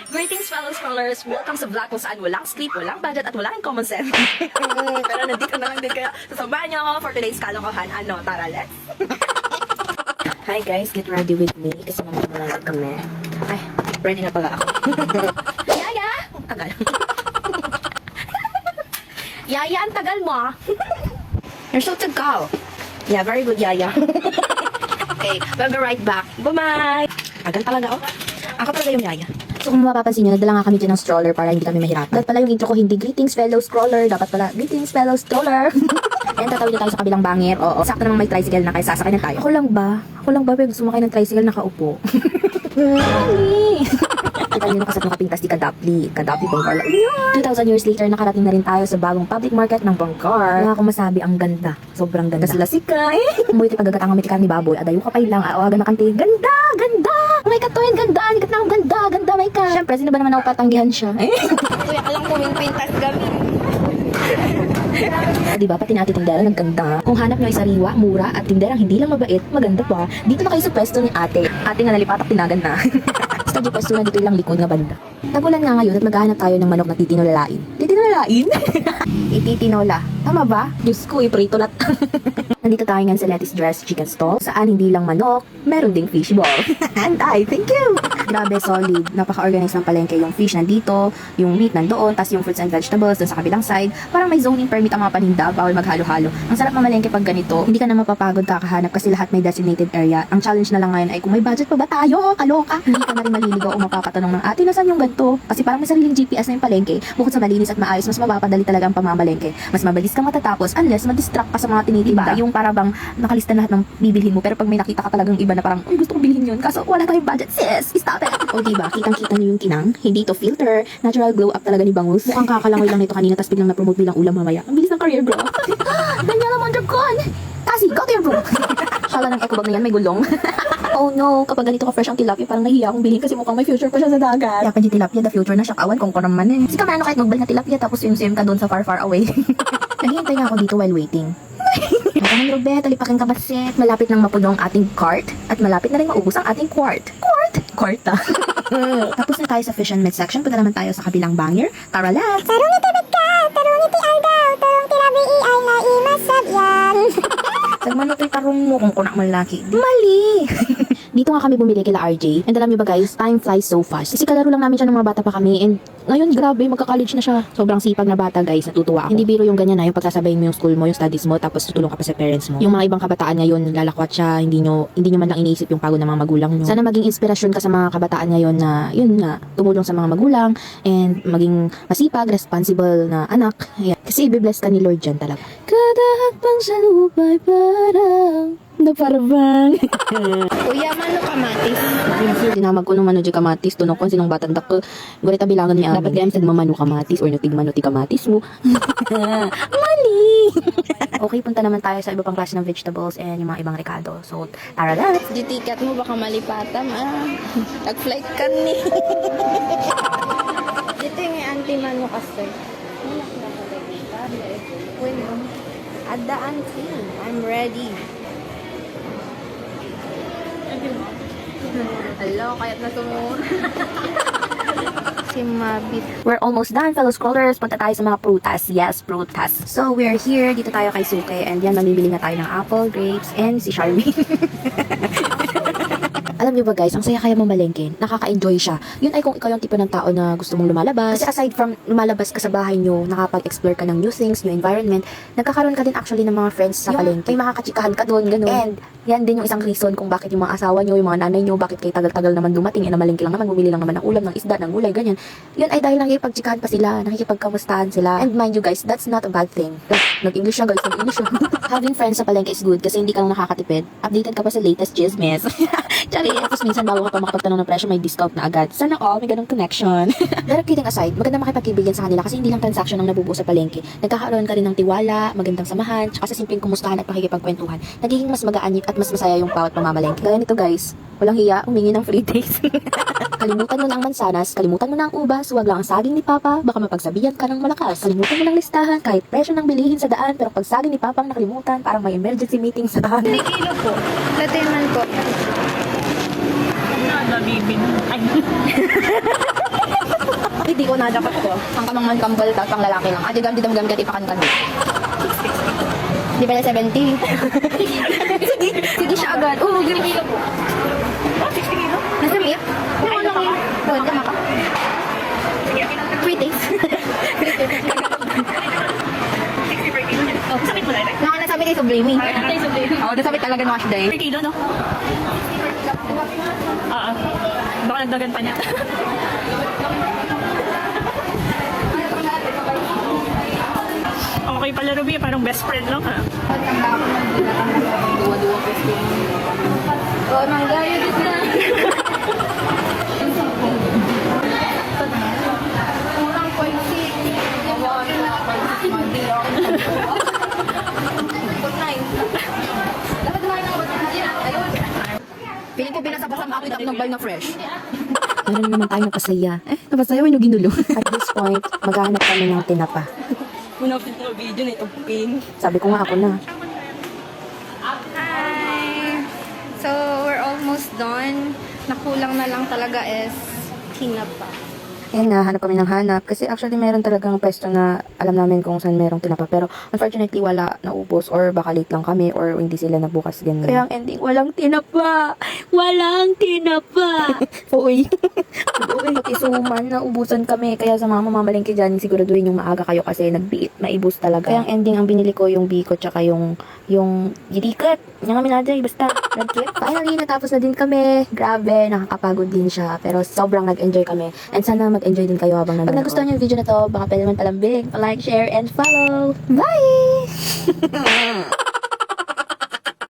Greetings fellow scrollers! Welcome sa vlog kung saan walang script, walang budget at walang common sense. Pero nandito na lang din kaya sasamahan niyo ako for today's kalokohan. Ano, tara, let's! Hi guys, get ready with me kasi mamamalan kami. Ay, ready na pala ako. Yaya! Ang tagal. Yaya, ang tagal mo ah. You're so tagal. Yeah, very good, Yaya. Okay, we'll be right back. Bye-bye! Tagal talaga oh. Ako talaga yung Yaya. So kung mapapansin nyo, nagdala nga kami dyan ng stroller para hindi kami mahirapan. Dapat pala yung intro ko hindi greetings fellow scroller, dapat pala greetings fellow stroller. Ayan, tatawid na tayo sa kabilang bangir. Oo, sakto namang may tricycle na kaya sasakay na tayo. Ako lang ba? Pero gusto mo kayo ng tricycle nakaupo. Mami! Kita nyo nakasat ng kapintas di Kadapi Bonggar. 2,000 years later, nakarating na rin tayo sa bagong public market ng Bonggar. Wala akong masabi, ang ganda. Sobrang ganda. Sila sika eh. Umuwi tayo pagkagatang mitikar ni Baboy. Adayo ka pa lang, aawagan na kante. Ganda! Oh my God, Toyin, ganda! Nikat na akong ganda, my God. Siyempre, sino ba naman ako patanggihan siya? Kuya ka lang pumipintas kami. Diba, pati natin tindera nagganda. Kung hanap nyo ay sariwa, mura, at tinderang hindi lang mabait, maganda pa. Dito na kayo sa pwesto ni ate. Ate nga nalipatak tinagan na. Basta di pwesto na dito ilang likod nga banda. Tagulan nga ngayon at maghahanap tayo ng manok na titinolalain. Titinolalain? Ititinola. Tama ba? Diyos ko, iprito lahat. Nandito tayo ngayon sa Lettuce Dress Chicken Stall, saan hindi lang manok, meron ding fishball. And thank you! Grabe, solid. Napaka-organized ng palengke. Yung fish nandito, yung meat nandoon, tas yung fruits and vegetables doon sa kabilang side. Parang may zoning permit ang mga paninda, bawal maghalo-halo. Ang sarap mamalengke pag ganito. Hindi ka na mapapagod kakahanap kasi lahat may designated area. Ang challenge na lang ngayon ay kung may budget pa ba tayo? Kaloka! Hindi ka na rin maliligaw o mapapatanong ng ate, nasaan yung ganito? Kasi parang may sariling GPS na yung palengke. Bukod sa malinis at maayos, mas mapapadali talaga ang pamamalengke. Mas mabilis kang matatapos unless ma-distract ka sa mga tinitinda. Yung para bang nakalista na lahat ng bibilhin mo pero pag may nakita ka talagang iba na parang, uy, gusto ko bilhin yun kaso wala tayong budget, sis, stop it. O diba, kitang-kita nyo yung kinang, hindi to filter, natural glow up talaga ni Bangus. Mukhang kakalangoy lang nito kanina tapos biglang na-promote bilang ulam mamaya. Ang bilis ng career, bro. Daniela Mondragon! Kasi, go to your room! Shala ng eco bag na yan, may gulong. Oh no, kapag ganito ka fresh ang tilapia, parang nahiya akong bilhin kasi mukhang may future pa siya sa dagat. Yakan yung tilapia, the future na siya, kawan kung naman eh. Si Kamano kahit magbalik na tilapia tapos yung ka doon sa far away. Naghihintay na ako dito while waiting. Maraming Robet, talipaking kabasit. Malapit nang mapudong ang ating cart at malapit na rin maubos ang ating quart. Kwarta. Tapos na tayo sa fish and meat section. Punta naman tayo sa kabilang bangir. Tara, let's! Tarong iti bigkaw, tarong iti aldaw, tarong tirabi ay na imasab yan. Sagmano to'y tarong mo kung kunak malaki. Mali! Dito nga kami bumili kila RJ. And alam niyo ba guys, time flies so fast. Kasi kalaro lang namin siya ng mga bata pa kami. And ngayon, grabe, magka-college na siya. Sobrang sipag na bata guys, natutuwa ako. Hindi biro yung ganyan na, yung pagsasabayin mo yung school mo, yung studies mo, tapos tutulong ka pa sa parents mo. Yung mga ibang kabataan ngayon, lalakwat siya, hindi nyo man lang iniisip yung pagod ng mga magulang nyo. Sana maging inspirasyon ka sa mga kabataan ngayon na, yun nga, tumulong sa mga magulang, and maging masipag, responsible na anak. Ayan. Kasi i-bless ka ni Lord dyan talaga. Kada hakbang sa lupa'y parang naparabang. Kuya, mano kamatis? Dinamag ko nung mano di kamatis. Tunong ko sinong batang dak. Gurita bilangan niya. Dapat gayam sa mamano kamatis or natig mano ti kamatis mo. Mali! Okay, punta naman tayo sa iba pang klase ng vegetables and yung mga ibang recado. So, tara let's! Di ticket mo baka malipatam Nag-flight ka ni. Dito yung auntie man mo kasi. Ada auntie, I'm ready. Hello, kaya't na tumura. Si Mabit. We're almost done, fellow scrollers. Punta tayo sa mga prutas. Yes, prutas. So, we're here. Dito tayo kay Suke. And yan, mamimili na tayo ng apple, grapes, and si Charmaine. Alam niyo ba guys, ang saya kaya mamalengke, nakaka-enjoy siya. Yun ay kung ikaw yung tipo ng tao na gusto mong lumalabas. Kasi aside from lumalabas ka sa bahay nyo, nakapag-explore ka ng new things, new environment, nagkakaroon ka din actually ng mga friends sa palengke. May makakachikahan ka doon, gano'n. And yan din yung isang reason kung bakit yung mga asawa nyo, yung mga nanay nyo, bakit kayo tagal-tagal naman dumating, namalengke lang naman, bumili lang naman ng ulam, ng isda, ng gulay, ganyan. Yun ay dahil nakikipagchikahan pa sila, nakikipagkamustahan sila. And mind you guys, that's not a bad thing. Nag-English siya guys, nag-English siya. Having friends sa palengke is good kasi hindi ka lang nakakatipid. Updated ka pa sa latest chismes. Tsari, tapos minsan bago ka pa makapagtanong ng presyo, may discount na agad. Sana all, may ganong connection. Pero kidding aside, maganda makipagkibigan sa kanila kasi hindi lang transaction ang nabubuo sa palengke. Nagkakaroon ka rin ng tiwala, magandang samahan, tsaka sa simpleng kumustahan at pakikipagkwentuhan. Nagiging mas magaan at mas masaya yung bawat pamamalengke. Gaya nito guys, walang hiya, humingi ng free taste. Kalimutan mo na ang mansanas, kalimutan mo na ang ubas, huwag lang ang saging ni Papa, baka mapagsabihan ka ng malakas. Kalimutan mo ng listahan, kahit presyo ng bilihin sa daan, pero pag saging ni Papa ang nakalimutan, parang may emergency meeting sa daan. Hindi kilo po. Lateman po. Nabibin. Ay. Di ko na dapat ko. Ang kamangman kambal, tapos pang lalaki lang. Adi gam, di dam kat ipakan ka. Di pala 70. Sige siya agad. Oo, gini kilo po. Oh, 60 kilo? Nasa meat? Oo, lang yun. Doon ka maka. 3 days. 60 per kilo. Oh, sakit mo na rin. Naka nasabi kay Sublimi. Ay, sabi. Oo, nasabi talaga ng wash day. Per kilo, no? Oo. Baka nagdagan pa niya. Okay pala, Ruby. Parang best friend lang, ha? Duwa-duwa ko. Oh, mangga, yun na. Kurang point six. Piling ko pinasabasam ako yung bay na fresh. Meron naman tayo napasaya. Napasaya mo yung ginulo. At this point, maghahanap kami ng tinapa. Munafit mo video na itong pin. Sabi ko nga ako na. Hi! So, we're almost done. Nakulang na lang talaga is kinapa. Ayan na, hanap kami ng hanap. Kasi actually meron talagang pwesto na alam namin kung saan merong tinapa. Pero unfortunately wala, naubos. Or baka late lang kami or hindi sila nabukas ganun. Kaya ang ending, walang tinapa! Walang tinapa! Uy! Uy, nakisuman, naubusan kami. Kaya sa mga mamamalengke dyan, siguraduhin yung maaga kayo kasi nagbiit, maibos talaga. Kaya ang ending, ang binili ko yung biko tsaka yung gidikat. Yung kami natin, basta nagkit. Finally, natapos na din kami. Grabe, nakakapagod din siya. Pero sobrang nag-enjoy kami. And sana mag-enjoy din kayo habang nanonood. Pag nagustuhan niyo yung video na to, baka pwede naman palambing, like, share, and follow. Bye!